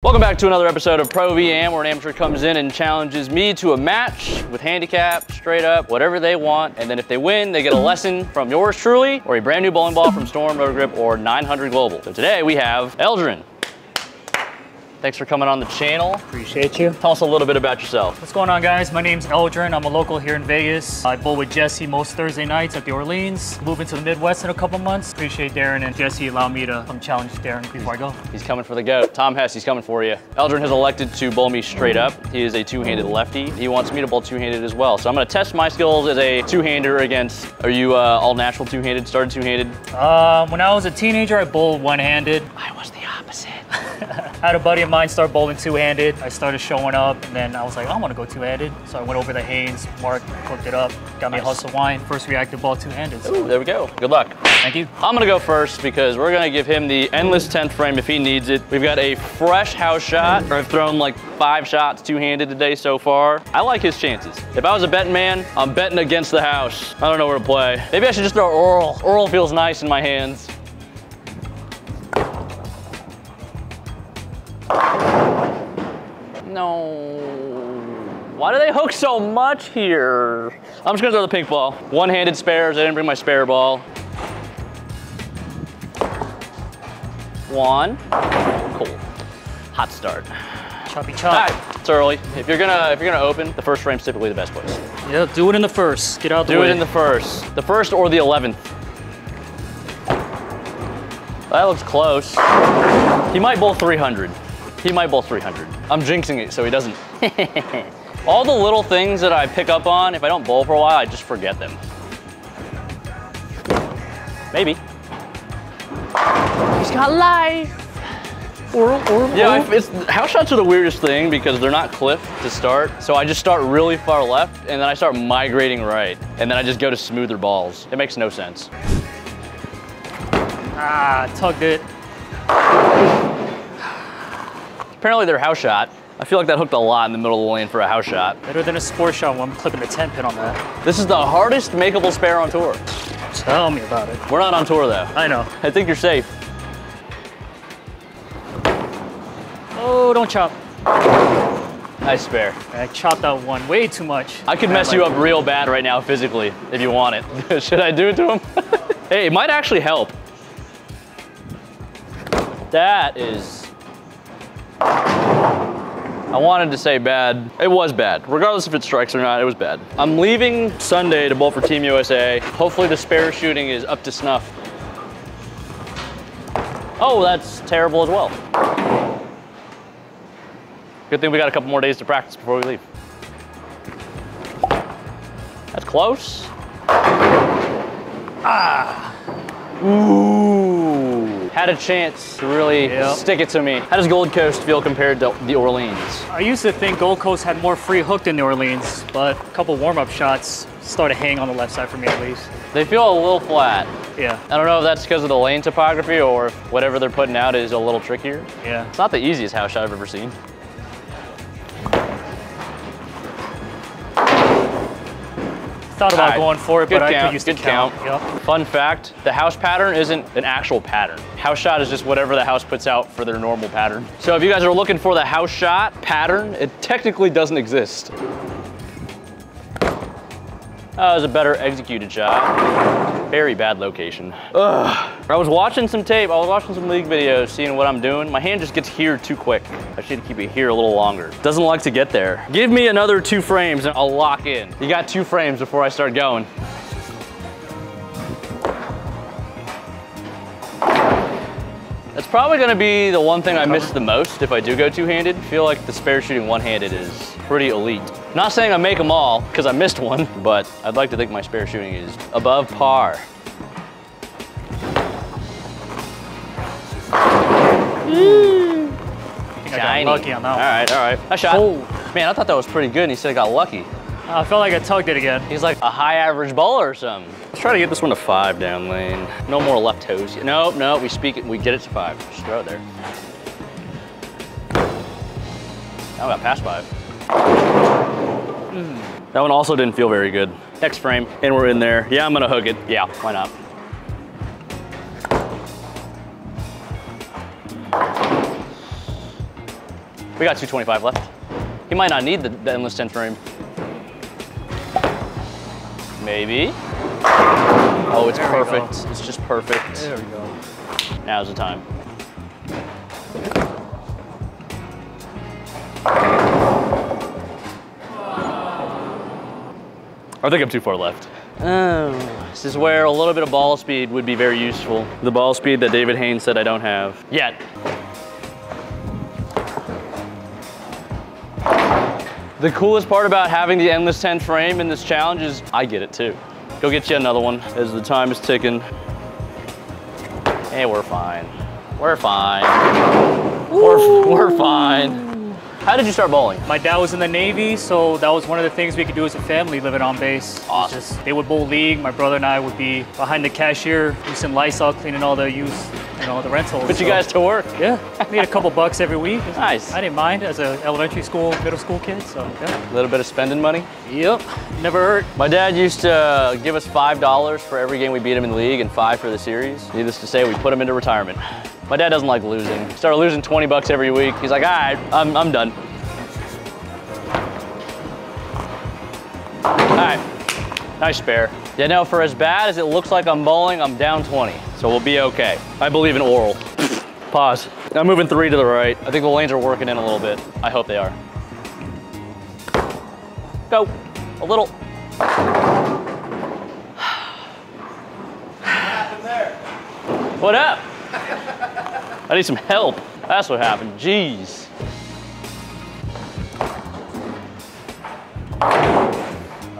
Welcome back to another episode of Pro VM, where an amateur comes in and challenges me to a match with handicap, straight up, whatever they want. And then if they win, they get a lesson from yours truly, or a brand new bowling ball from Storm, Rotor Grip, or 900 Global. So today we have Darren. Thanks for coming on the channel. Appreciate you. Tell us a little bit about yourself. What's going on, guys? My name's Darren. I'm a local here in Vegas. I bowl with Jesse most Thursday nights at the Orleans. Moving to the Midwest in a couple months. Appreciate Darren and Jesse allowing me to come challenge Darren before I go. He's coming for the GOAT. Tom Hess, he's coming for you. Darren has elected to bowl me straight up. He is a two-handed lefty. He wants me to bowl two-handed as well. So I'm gonna test my skills as a two-hander against, are you all natural two-handed, started two-handed? When I was a teenager, I bowled one-handed. I was the opposite. I had a buddy of mine start bowling two-handed. I started showing up, and then I was like, I want to go two-handed. So I went over the Haynes, Mark, hooked it up, got me a hustle wine. First reactive ball two-handed. So. Ooh, there we go. Good luck. Thank you. I'm gonna go first because we're gonna give him the endless 10th frame if he needs it. We've got a fresh house shot. I've thrown like 5 shots two-handed today so far. I like his chances. If I was a betting man, I'm betting against the house. I don't know where to play. Maybe I should just throw Oral. Oral feels nice in my hands. No. Why do they hook so much here? I'm just gonna throw the pink ball. One-handed spares. I didn't bring my spare ball. One. Cool. Hot start. Choppy chop. All right, it's early. If you're gonna open, the first frame's typically the best place. Yeah, do it in the first. Get out the way. Do it in the first. The first or the 11th. That looks close. He might bowl 300. He might bowl 300. I'm jinxing it so he doesn't. All the little things that I pick up on, if I don't bowl for a while, I just forget them. Maybe. He's got life. Yeah, house shots are the weirdest thing because they're not cliff to start. So I just start really far left and then I start migrating right. And then I just go to smoother balls. It makes no sense. Ah, tugged it. Apparently they're house shot. I feel like that hooked a lot in the middle of the lane for a house shot. Better than a sport shot when I'm clipping the 10 pin on that. This is the hardest makeable spare on tour. Tell me about it. We're not on tour though. I know. I think you're safe. Oh, don't chop. Nice spare. I chopped that one way too much. I could mess you up real bad right now physically if you want it. Should I do it to him? Hey, it might actually help. That is... I wanted to say bad. It was bad. Regardless if it strikes or not, it was bad. I'm leaving Sunday to bowl for Team USA. Hopefully the spare shooting is up to snuff. Oh, that's terrible as well. Good thing we got a couple more days to practice before we leave. That's close. Ah. Ooh. Had a chance to really stick it to me. How does Gold Coast feel compared to the Orleans? I used to think Gold Coast had more free hook than the Orleans, but a couple warm-up shots started hanging on the left side for me at least. They feel a little flat. Yeah. I don't know if that's because of the lane topography or if whatever they're putting out is a little trickier. Yeah. It's not the easiest house shot I've ever seen. Thought about going for it, but I could use the count. Yep. Fun fact, the house pattern isn't an actual pattern. House shot is just whatever the house puts out for their normal pattern. So if you guys are looking for the house shot pattern, it technically doesn't exist. That was a better executed shot. Very bad location. Ugh. I was watching some tape, I was watching some league videos, seeing what I'm doing. My hand just gets here too quick. I should keep it here a little longer. Doesn't like to get there. Give me another 2 frames and I'll lock in. You got 2 frames before I start going. That's probably gonna be the one thing I miss the most if I do go two-handed. I feel like the spare shooting one-handed is pretty elite. Not saying I make them all, because I missed one, but I'd like to think my spare shooting is above par. I got lucky on that one. All right. I shot. Oh. Man, I thought that was pretty good, and he said I got lucky. I felt like I tugged it again. He's like a high average bowler or something. Let's try to get this one to 5 down lane. No more left toes. No, we speak it, we get it to 5. Just throw it there. Now we got past 5. That one also didn't feel very good. Next frame, and we're in there. Yeah, I'm gonna hook it. Yeah, why not? We got 225 left. He might not need the endless 10 frame. Maybe. Oh, it's perfect. It's just perfect. There we go. Now's the time. I think I'm too far left. Oh, this is where a little bit of ball speed would be very useful. The ball speed that David Haynes said I don't have yet. The coolest part about having the endless 10 frame in this challenge is I get it too. Go get you another one as the time is ticking. Hey, we're fine. We're fine. We're fine. How did you start bowling? My dad was in the Navy, so that was one of the things we could do as a family living on base. Awesome. They would bowl league. My brother and I would be behind the cashier, using Lysol, cleaning all the used, the rentals. Put you guys to work. Yeah, we had a couple bucks every week. Nice. I didn't mind as an elementary school, middle school kid, so yeah. A little bit of spending money. Yep, never hurt. My dad used to give us $5 for every game we beat him in the league and $5 for the series. Needless to say, we put him into retirement. My dad doesn't like losing. He started losing 20 bucks every week. He's like, all right, I'm done. All right, nice spare. Yeah, no, for as bad as it looks like I'm bowling, I'm down 20, so we'll be okay. I believe in oral. Pause. I'm moving 3 to the right. I think the lanes are working in a little bit. I hope they are. Go, a little. What happened there? What up? I need some help. That's what happened, jeez.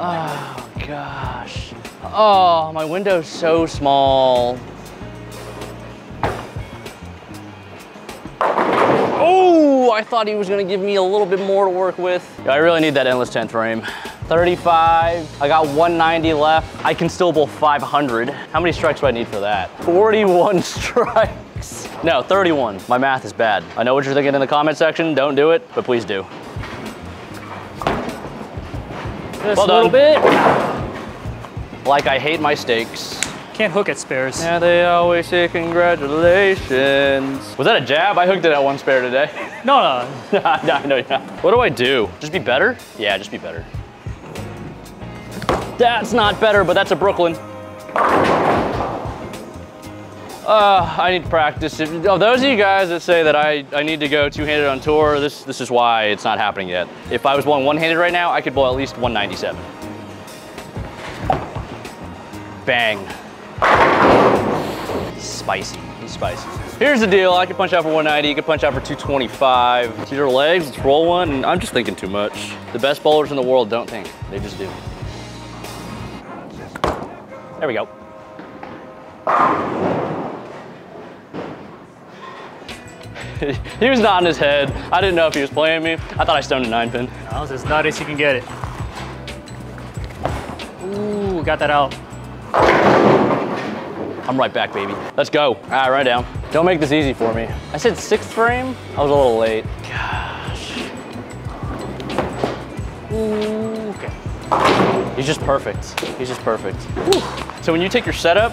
Oh gosh. Oh, my window's so small. Oh, I thought he was gonna give me a little bit more to work with. I really need that endless 10 frame. 35, I got 190 left. I can still bowl 500. How many strikes do I need for that? 41 strikes. No, 31. My math is bad. I know what you're thinking in the comment section. Don't do it, but please do. Just a little bit. Like I hate my steaks. Can't hook at spares. Yeah, they always say congratulations. Was that a jab? I hooked it at one spare today. No. No, yeah. What do I do? Just be better? Yeah, just be better. That's not better, but that's a Brooklyn. I need to practice. Those of you guys that say that I need to go two-handed on tour, this is why it's not happening yet. If I was bowling one-handed right now, I could bowl at least 197. Bang. Spicy, he's spicy. Here's the deal, I can punch out for 190, you can punch out for 225. See your legs, let's roll one, and I'm just thinking too much. The best bowlers in the world don't think, they just do. There we go. He was nodding his head. I didn't know if he was playing me. I thought I stoned a 9-pin. That was as nutty as you can get it. Ooh, got that out. I'm right back, baby. Let's go. All right, right down. Don't make this easy for me. I said 6th frame? I was a little late. Gosh. Ooh, okay. He's just perfect. He's just perfect. Whew. So when you take your setup,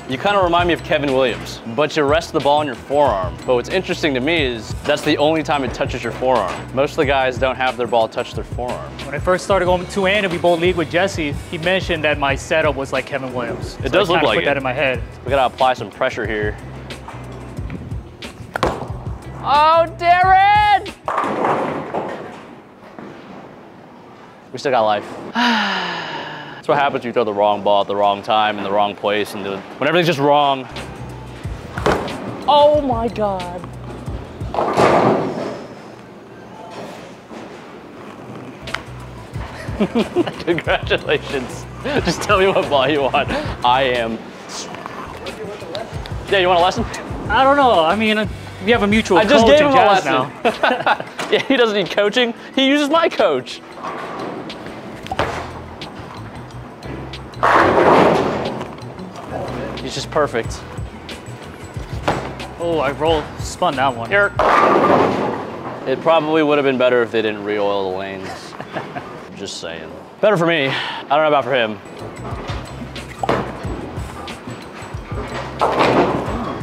you kind of remind me of Kevin Williams, but you rest the ball on your forearm. But what's interesting to me is that's the only time it touches your forearm. Most of the guys don't have their ball touch their forearm. When I first started going two-handed, we bowled league with Jesse. He mentioned that my setup was like Kevin Williams. It does look like it. Put that in my head. We gotta apply some pressure here. Oh, Darren! We still got life. That's what happens when you throw the wrong ball at the wrong time in the wrong place and when everything's just wrong. Oh my God. Congratulations. Just tell me what ball you want. I am. Yeah, you want a lesson? I don't know. I mean, we have a mutual coach. I just gave him a lesson. Now. Yeah, he doesn't need coaching. He uses my coach. He's just perfect. Oh, I spun that one. Here. It probably would have been better if they didn't re-oil the lanes. Just saying. Better for me. I don't know about for him.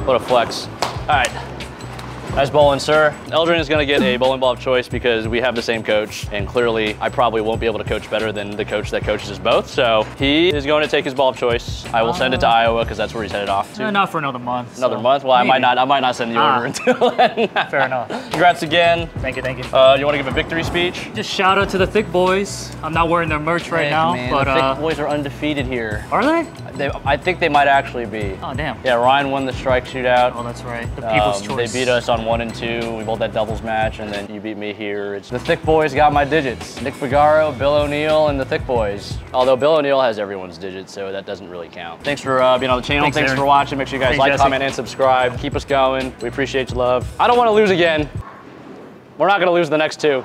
What a flex. All right. Nice bowling, sir. Eldrin is gonna get a bowling ball of choice because we have the same coach, and clearly I probably won't be able to coach better than the coach that coaches us both. So he is going to take his ball of choice. I will send it to Iowa because that's where he's headed off to. Not for another month. Another month? Well, I might not send the order until then. Fair enough. Congrats again. Thank you, thank you. You want to give a victory speech? Just shout out to the Thick Boys. I'm not wearing their merch right now, man, but the Thick Boys are undefeated here. are they? I think they might actually be. Oh damn. Yeah, Ryan won the strike shootout. Oh, that's right. The People's Choice. They beat us on 1 and 2. We bowled that doubles match, and then you beat me here. It's the Thick Boys got my digits. Nick Figaro, Bill O'Neill, and the Thick Boys. Although Bill O'Neill has everyone's digits, so that doesn't really count. Thanks for being on the channel. Thanks for watching. Make sure you guys like, comment, and subscribe. Keep us going. We appreciate your love. I don't want to lose again. We're not going to lose the next 2.